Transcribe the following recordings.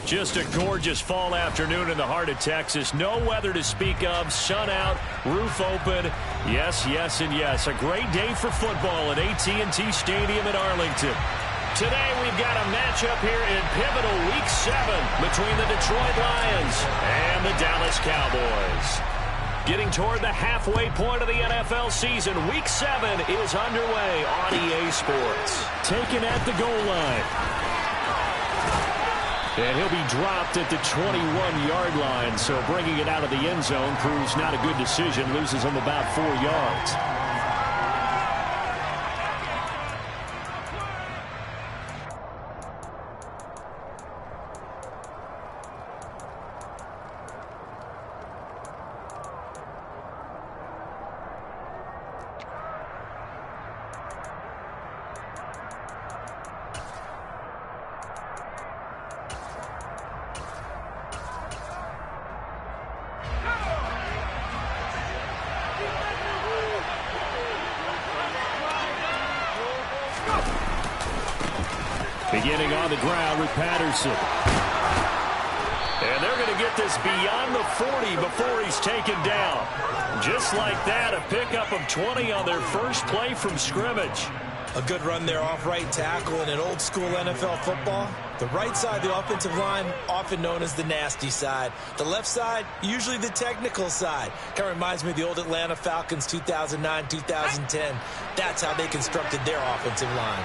Just a gorgeous fall afternoon in the heart of Texas. No weather to speak of. Sun out, roof open. Yes, yes, and yes. A great day for football at AT&T Stadium in Arlington. Today we've got a matchup here in pivotal Week 7 between the Detroit Lions and the Dallas Cowboys. Getting toward the halfway point of the NFL season, Week 7 is underway on EA Sports. Taken at the goal line. And he'll be dropped at the 21-yard line, so bringing it out of the end zone proves not a good decision. Loses him about 4 yards. Beginning on the ground with Patterson. And they're going to get this beyond the 40 before he's taken down. Just like that, a pickup of 20 on their first play from scrimmage. A good run there off right tackle in an old-school NFL football. The right side of the offensive line, often known as the nasty side. The left side, usually the technical side. Kind of reminds me of the old Atlanta Falcons 2009-2010. That's how they constructed their offensive line.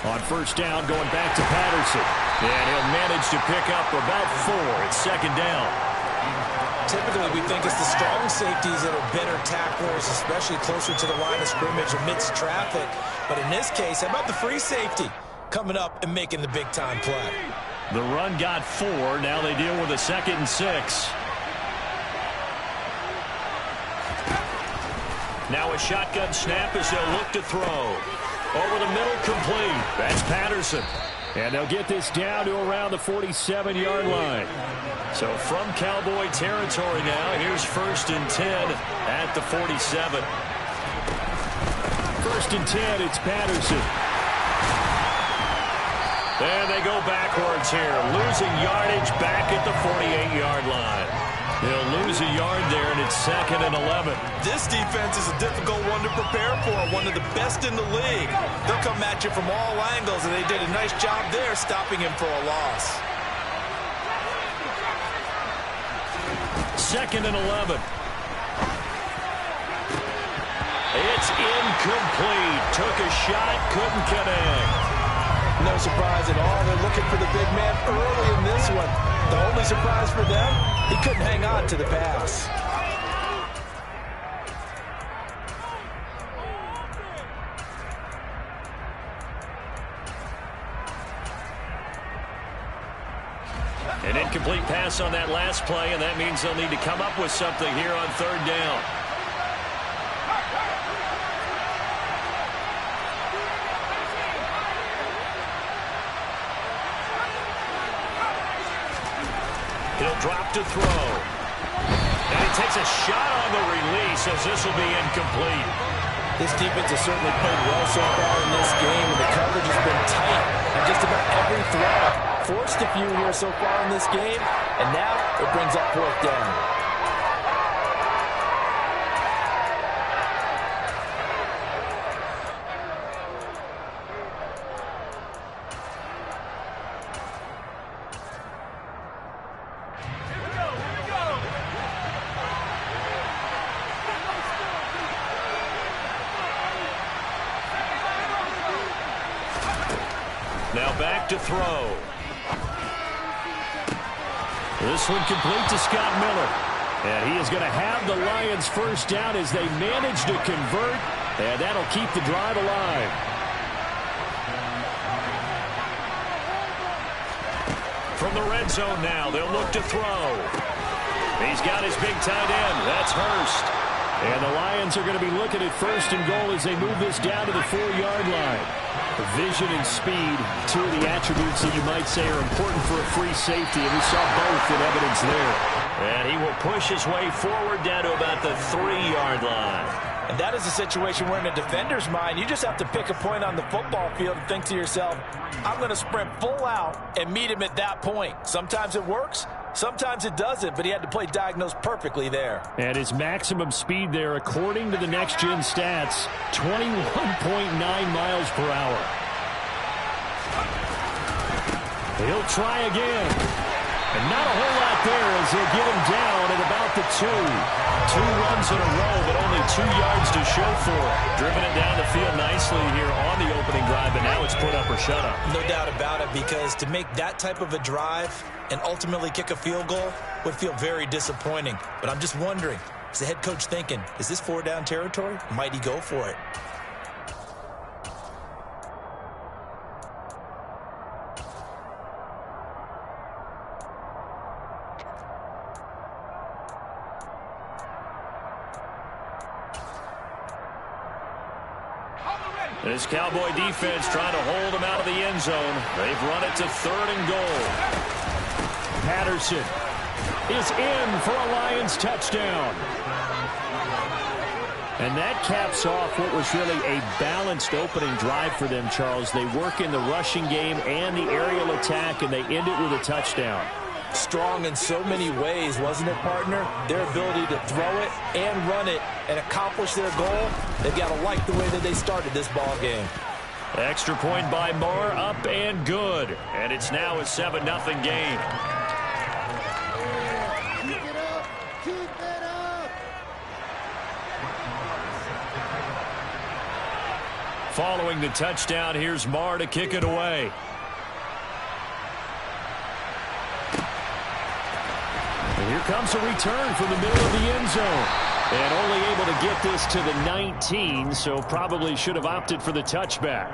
On first down, going back to Patterson. And he'll manage to pick up about 4. It's second down. Typically, we think it's the strong safeties that are better tacklers, especially closer to the line of scrimmage amidst traffic. But in this case, how about the free safety coming up and making the big-time play? The run got 4. Now they deal with a 2nd and 6. Now a shotgun snap as they'll look to throw. Over the middle, complete. That's Patterson. And they'll get this down to around the 47-yard line. So from Cowboy territory now, here's 1st and 10 at the 47. 1st and 10, it's Patterson. And they go backwards here, losing yardage back at the 48-yard line. They'll lose a yard there, and it's 2nd and 11. This defense is a difficult one to prepare for, one of the best in the league. They'll come at you from all angles, and they did a nice job there stopping him for a loss. 2nd and 11. It's incomplete. Took a shot, couldn't connect. No surprise at all. They're looking for the big man early in this one. The only surprise for them, he couldn't hang on to the pass. An incomplete pass on that last play, and that means they'll need to come up with something here on 3rd down. He'll drop to throw. And he takes a shot on the release as this will be incomplete. This defense has certainly played well so far in this game, and the coverage has been tight on just about every throw. Forced a few here so far in this game, and now it brings up 4th down. Now back to throw. This one complete to Scott Miller. And he is going to have the Lions first down as they manage to convert. And that'll keep the drive alive. From the red zone now, they'll look to throw. He's got his big tight end. That's Hurst. And the Lions are going to be looking at 1st and goal as they move this down to the 4-yard line. Vision and speed, two of the attributes that you might say are important for a free safety, and we saw both in evidence there. And he will push his way forward down to about the 3-yard line. And that is a situation where in a defender's mind, you just have to pick a point on the football field and think to yourself, I'm going to sprint full out and meet him at that point. Sometimes it works, sometimes it doesn't, but he had to play diagnosed perfectly there. And his maximum speed there, according to the Next Gen stats, 21.9 miles per hour. He'll try again. And not a whole lot there as he'll get him down at about the 2. 2 runs in a row, but only 2 yards to show for it. Driven it down the field nicely here on the opening drive, but now it's put up or shut up. No doubt about it, because to make that type of a drive and ultimately kick a field goal would feel very disappointing. But I'm just wondering, is the head coach thinking, is this 4-down territory? Might he go for it? This Cowboy defense trying to hold him out of the end zone. They've run it to 3rd and goal. Patterson is in for a Lions touchdown. And that caps off what was really a balanced opening drive for them, Charles. They work in the rushing game and the aerial attack, and they end it with a touchdown. Strong in so many ways, wasn't it, partner? Their ability to throw it and run it and accomplish their goal, they've got to like the way that they started this ball game. Extra point by Moore, up and good. And it's now a 7-0 game. Keep it up. Keep it up. Following the touchdown, here's Moore to kick it away. And here comes a return from the middle of the end zone. And only able to get this to the 19, so probably should have opted for the touchback.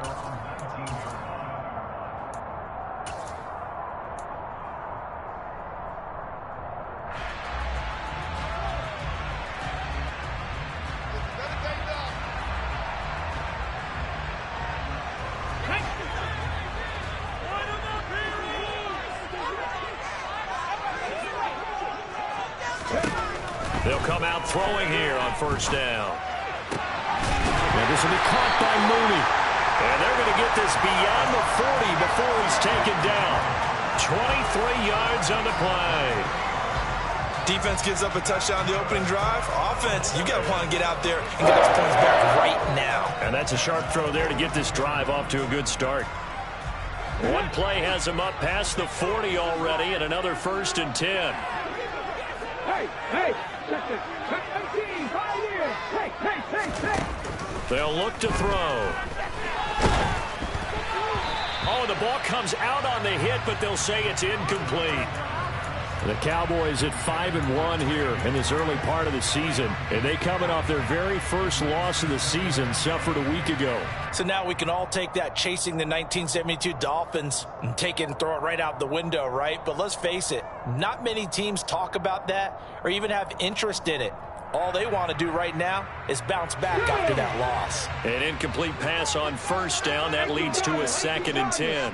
They'll come out throwing here on 1st down. And this will be caught by Mooney. And they're going to get this beyond the 40 before he's taken down. 23 yards on the play. Defense gives up a touchdown the opening drive. Offense, you got to want to get out there and get those points back right now. And that's a sharp throw there to get this drive off to a good start. One play has him up past the 40 already, and another 1st and 10. Hey, check this. Check 18, 5 years. Hey. They'll look to throw. Oh, the ball comes out on the hit, but they'll say it's incomplete. The Cowboys at 5-1 here in this early part of the season. And they coming off their very first loss of the season, suffered a week ago. So now we can all take that chasing the 1972 Dolphins and take it and throw it right out the window, right? But let's face it, not many teams talk about that or even have interest in it. All they want to do right now is bounce back after that loss. An incomplete pass on 1st down. That leads to a 2nd and 10.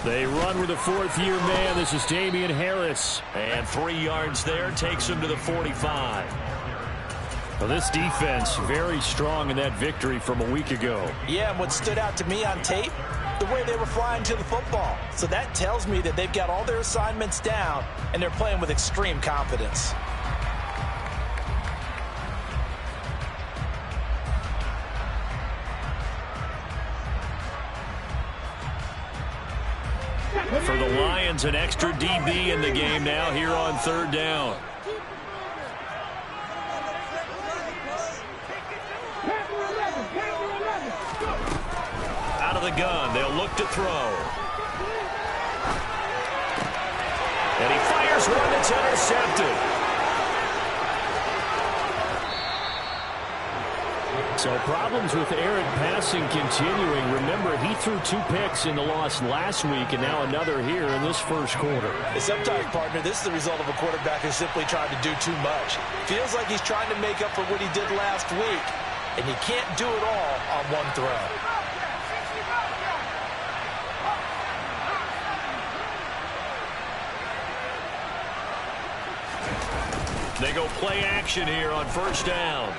They run with a 4th-year man. This is Damian Harris. And 3 yards there takes him to the 45. Well, this defense very strong in that victory from a week ago. Yeah, and what stood out to me on tape, the way they were flying to the football. So that tells me that they've got all their assignments down and they're playing with extreme confidence. For the Lions, an extra DB in the game now here on 3rd down. Out of the gun, they'll look to throw. And he fires one that's intercepted. So problems with errant passing continuing. Remember, he threw 2 picks in the loss last week, and now another here in this first quarter. Sometimes, partner, this is the result of a quarterback who's simply trying to do too much. Feels like he's trying to make up for what he did last week, and you can't do it all on one throw. They go play action here on first down.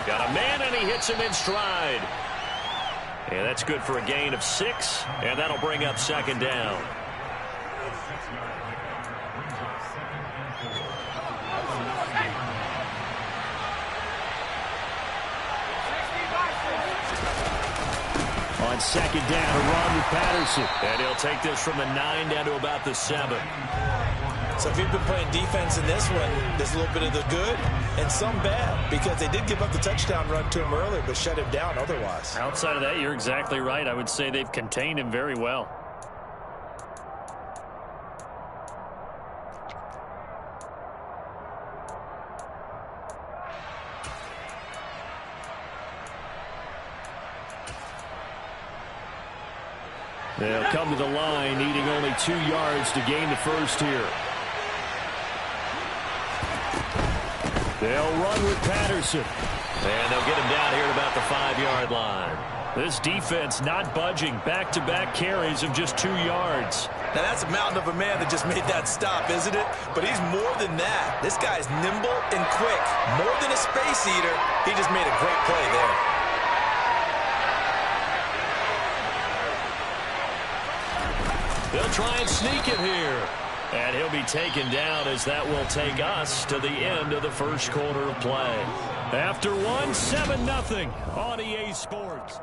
Got a man, and he hits him in stride. And that's good for a gain of 6, and that'll bring up second down. On second down, a run with Patterson. And he'll take this from the 9 down to about the 7. So if you've been playing defense in this one, there's a little bit of the good and some bad, because they did give up the touchdown run to him earlier, but shut him down otherwise. Outside of that, you're exactly right. I would say they've contained him very well. They'll come to the line, needing only 2 yards to gain the first here. They'll run with Patterson. And they'll get him down here at about the 5-yard line. This defense not budging. Back-to-back carries of just 2 yards. Now that's a mountain of a man that just made that stop, isn't it? But he's more than that. This guy's nimble and quick. More than a space eater, he just made a great play there. They'll try and sneak it here. And he'll be taken down, as that will take us to the end of the first quarter of play. After 7-0 on EA Sports.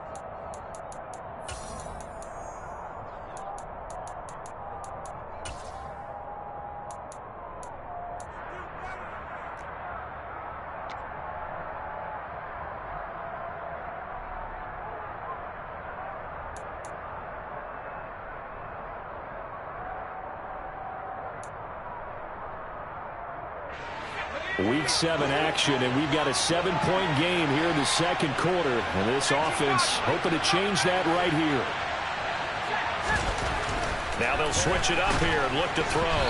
Week 7 action, and we've got a 7-point game here in the second quarter. And this offense hoping to change that right here. Now they'll switch it up here and look to throw.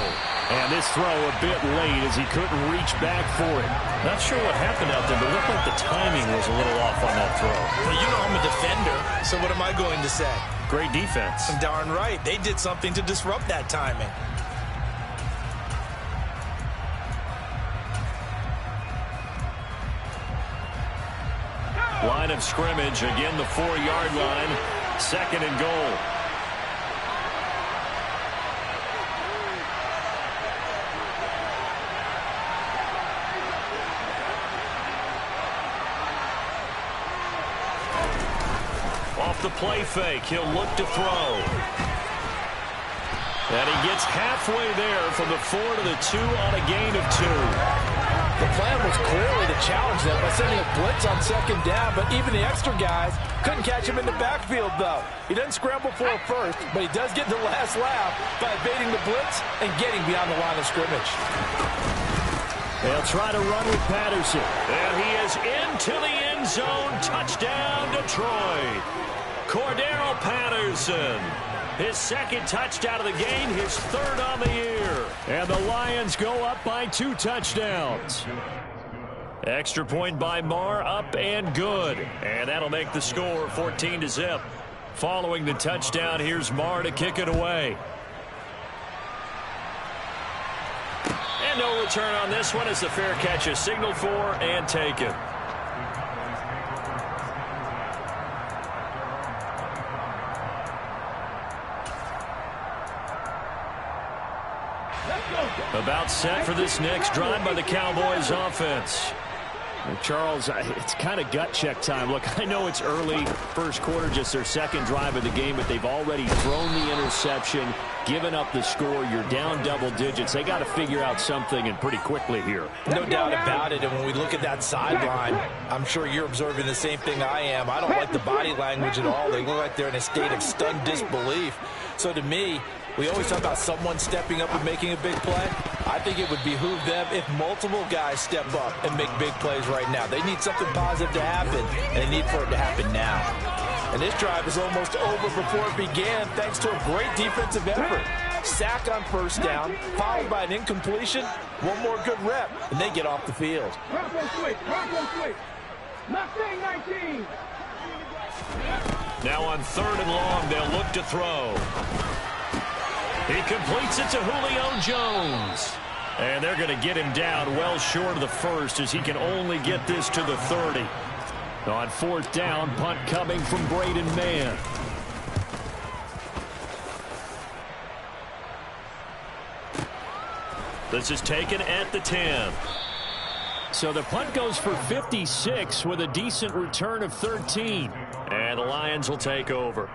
And this throw a bit late as he couldn't reach back for it. Not sure what happened out there, but it looked like the timing was a little off on that throw. Well, you know I'm a defender, so what am I going to say? Great defense. Darn right. They did something to disrupt that timing. Line of scrimmage, again the 4-yard line. 2nd and goal. Off the play fake, he'll look to throw. And he gets halfway there from the 4 to the 2 on a gain of 2. The plan was clearly to challenge them by sending a blitz on 2nd down, but even the extra guys couldn't catch him in the backfield, though. He doesn't scramble for a first, but he does get the last laugh by evading the blitz and getting beyond the line of scrimmage. They'll try to run with Patterson. And he is into the end zone. Touchdown, Detroit. Cordero Patterson. His 2nd touchdown of the game, his 3rd on the year. And the Lions go up by 2 touchdowns. Extra point by Marr, up and good. And that'll make the score 14-0. Following the touchdown, here's Marr to kick it away. And no return on this one as the fair catch is signaled for and taken. About set for this next drive by the Cowboys offense. Charles, it's kind of gut check time. Look, I know it's early, first quarter, just their 2nd drive of the game, but they've already thrown the interception, given up the score. You're down double digits. They got to figure out something, and pretty quickly here. No doubt about it, and when we look at that sideline, I'm sure you're observing the same thing I am. I don't like the body language at all. They look like they're in a state of stunned disbelief. So to me, We always talk about someone stepping up and making a big play. I think it would behoove them if multiple guys step up and make big plays right now. They need something positive to happen, and they need for it to happen now. And this drive is almost over before it began thanks to a great defensive effort. Sack on first down, followed by an incompletion. One more good rep, and they get off the field. Bronco switch. Mustang 19. Now on 3rd and long, they'll look to throw. He completes it to Julio Jones. And they're going to get him down well short of the first as he can only get this to the 30. On 4th down, punt coming from Braden Mann. This is taken at the 10. So the punt goes for 56 with a decent return of 13. And the Lions will take over.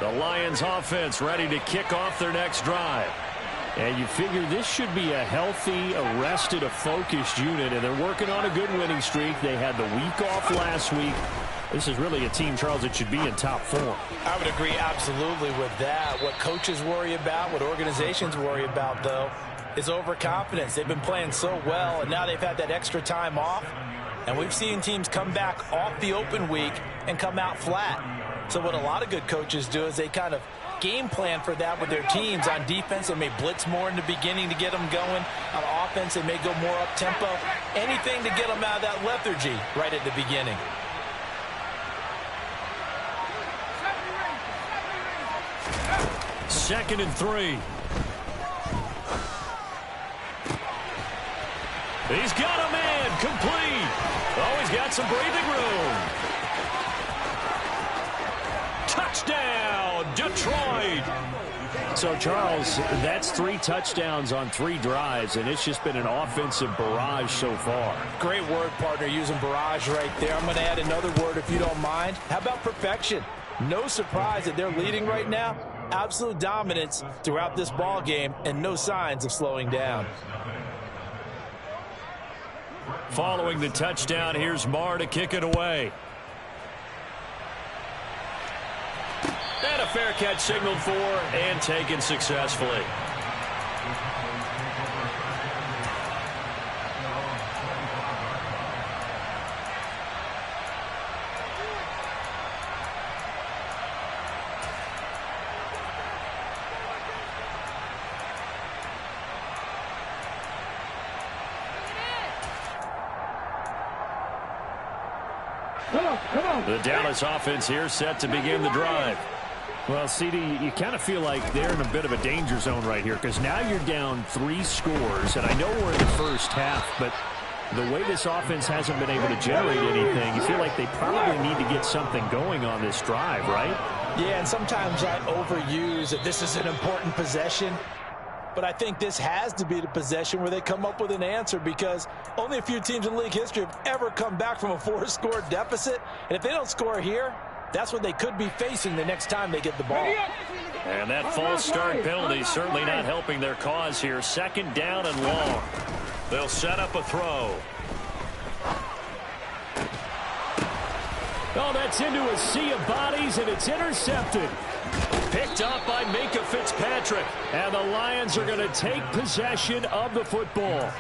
The Lions offense ready to kick off their next drive. And you figure this should be a healthy, arrested, a focused unit. And they're working on a good winning streak. They had the week off last week. This is really a team, Charles, that should be in top form. I would agree absolutely with that. What coaches worry about, what organizations worry about, though, is overconfidence. They've been playing so well, and now they've had that extra time off. And we've seen teams come back off the open week and come out flat. So what a lot of good coaches do is they kind of game plan for that with their teams. On defense, they may blitz more in the beginning to get them going. On offense, they may go more up-tempo. Anything to get them out of that lethargy right at the beginning. Second and 3. He's got a man complete. Oh, he's got some breathing room. Touchdown, Detroit. So, Charles, that's 3 touchdowns on 3 drives, and it's just been an offensive barrage so far. Great word, partner, using barrage right there. I'm going to add another word if you don't mind. How about perfection? No surprise that they're leading right now. Absolute dominance throughout this ball game and no signs of slowing down. Following the touchdown, here's Marr to kick it away. And a fair catch signaled for and taken successfully. The Dallas offense here set to begin the drive. Well, CD, you kind of feel like they're in a bit of a danger zone right here because now you're down 3 scores, and I know we're in the first half, but the way this offense hasn't been able to generate anything, you feel like they probably need to get something going on this drive, right? Yeah, and sometimes I overuse that this is an important possession. But I think this has to be the possession where they come up with an answer because only a few teams in league history have ever come back from a 4-score deficit. And if they don't score here, that's what they could be facing the next time they get the ball. And that false start penalty certainly not helping their cause here. 2nd down and long. They'll set up a throw. Oh, that's into a sea of bodies, and it's intercepted. Picked up by Minkah Fitzpatrick. And the Lions are going to take possession of the football.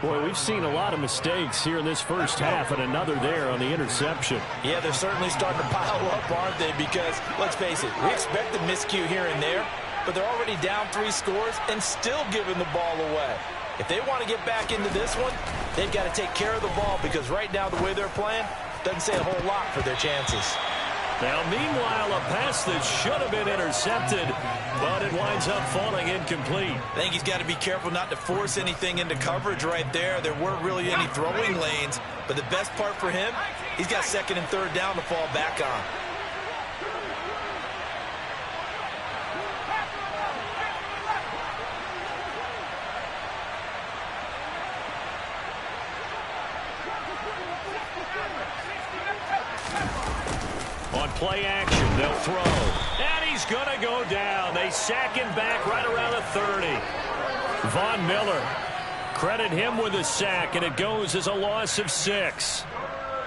Boy, we've seen a lot of mistakes here in this first half, and another there on the interception. Yeah, they're certainly starting to pile up, aren't they? Because, let's face it, we expect a miscue here and there, but they're already down 3 scores and still giving the ball away. If they want to get back into this one, they've got to take care of the ball because right now the way they're playing doesn't say a whole lot for their chances. Now, meanwhile, a pass that should have been intercepted, but it winds up falling incomplete. I think he's got to be careful not to force anything into coverage right there. There weren't really any throwing lanes, but the best part for him, he's got 2nd and 3rd down to fall back on. On play action, they'll throw. And he's going to go down. They sack him back right around the 30. Von Miller, credit him with a sack, and it goes as a loss of 6.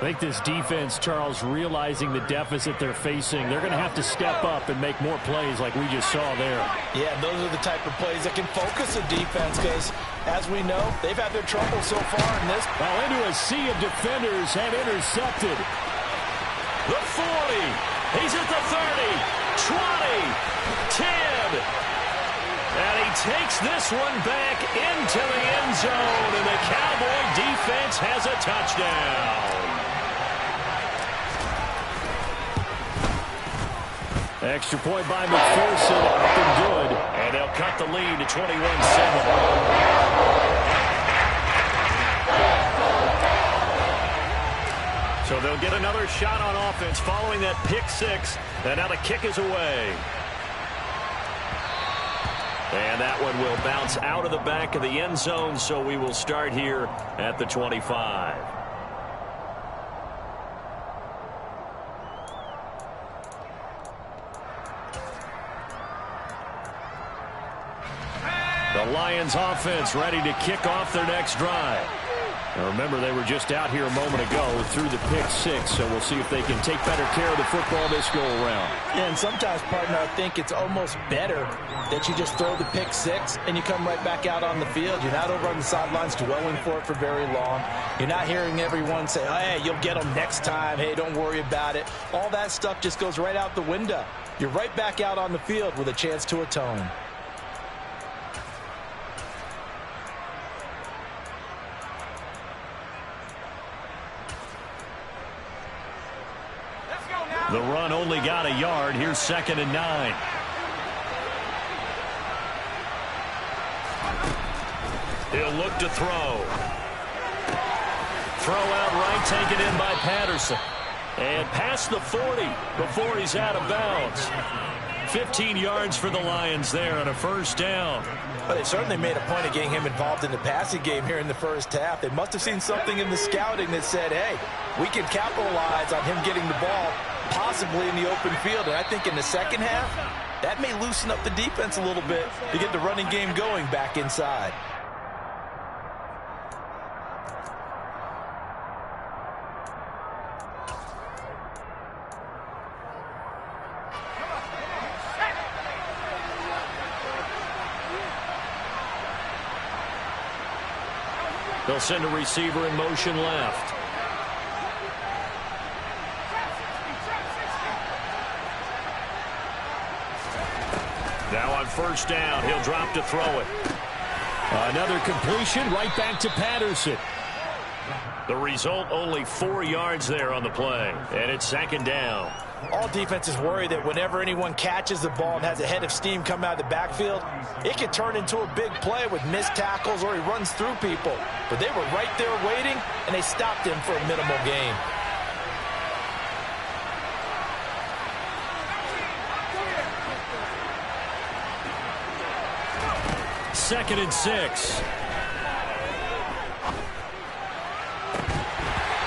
I think this defense, Charles, realizing the deficit they're facing, they're going to have to step up and make more plays like we just saw there. Yeah, those are the type of plays that can focus a defense because, as we know, they've had their trouble so far in this. Well, into a sea of defenders have intercepted. The 40. He's at the 30. 20. 10. And he takes this one back into the end zone, and the Cowboy defense has a touchdown. Extra point by McPherson, up and good. And they'll cut the lead to 21-7. So they'll get another shot on offense following that pick six. And now the kick is away. And that one will bounce out of the back of the end zone, so we will start here at the 25. The Lions offense ready to kick off their next drive. Now remember, they were just out here a moment ago through the pick six, so we'll see if they can take better care of the football this go-around. Yeah, and sometimes, partner, I think it's almost better that you just throw the pick six and you come right back out on the field. You're not over on the sidelines dwelling for it for very long. You're not hearing everyone say, oh, hey, you'll get them next time. Hey, don't worry about it. All that stuff just goes right out the window. You're right back out on the field with a chance to atone. The run only got a yard. Here's 2nd and 9. He'll look to throw. Throw out right, taken in by Patterson. And past the 40 before he's out of bounds. 15 yards for the Lions there on a first down. But they certainly made a point of getting him involved in the passing game here in the first half. They must have seen something in the scouting that said, hey, we can capitalize on him getting the ball possibly in the open field. And I think in the second half, that may loosen up the defense a little bit to get the running game going back inside. They'll send a receiver in motion left. Now on first down, he'll drop to throw it. Another completion right back to Patterson. The result, only 4 yards there on the play. And it's 2nd down. All defenses worry that whenever anyone catches the ball and has a head of steam come out of the backfield, it can turn into a big play with missed tackles or he runs through people. But they were right there waiting, and they stopped him for a minimal gain. Second and 6.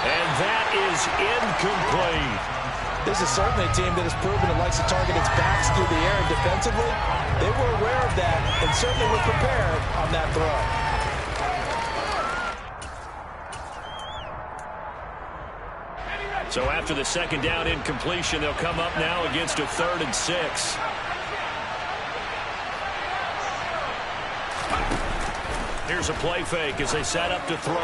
And that is incomplete. This is certainly a team that has proven it likes to target its backs through the air, and defensively, they were aware of that and certainly were prepared on that throw. So after the second down incompletion, they'll come up now against a 3rd and 6. Here's a play fake as they set up to throw.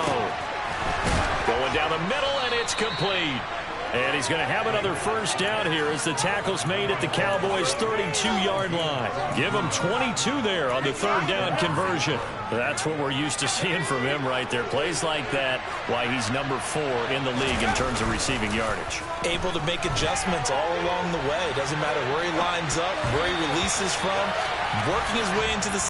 Going down the middle, and it's complete. And he's going to have another first down here as the tackle's made at the Cowboys' 32-yard line. Give him 22 there on the 3rd down conversion. That's what we're used to seeing from him right there. Plays like that, why he's number 4 in the league in terms of receiving yardage. Able to make adjustments all along the way. Doesn't matter where he lines up, where he releases from, working his way into the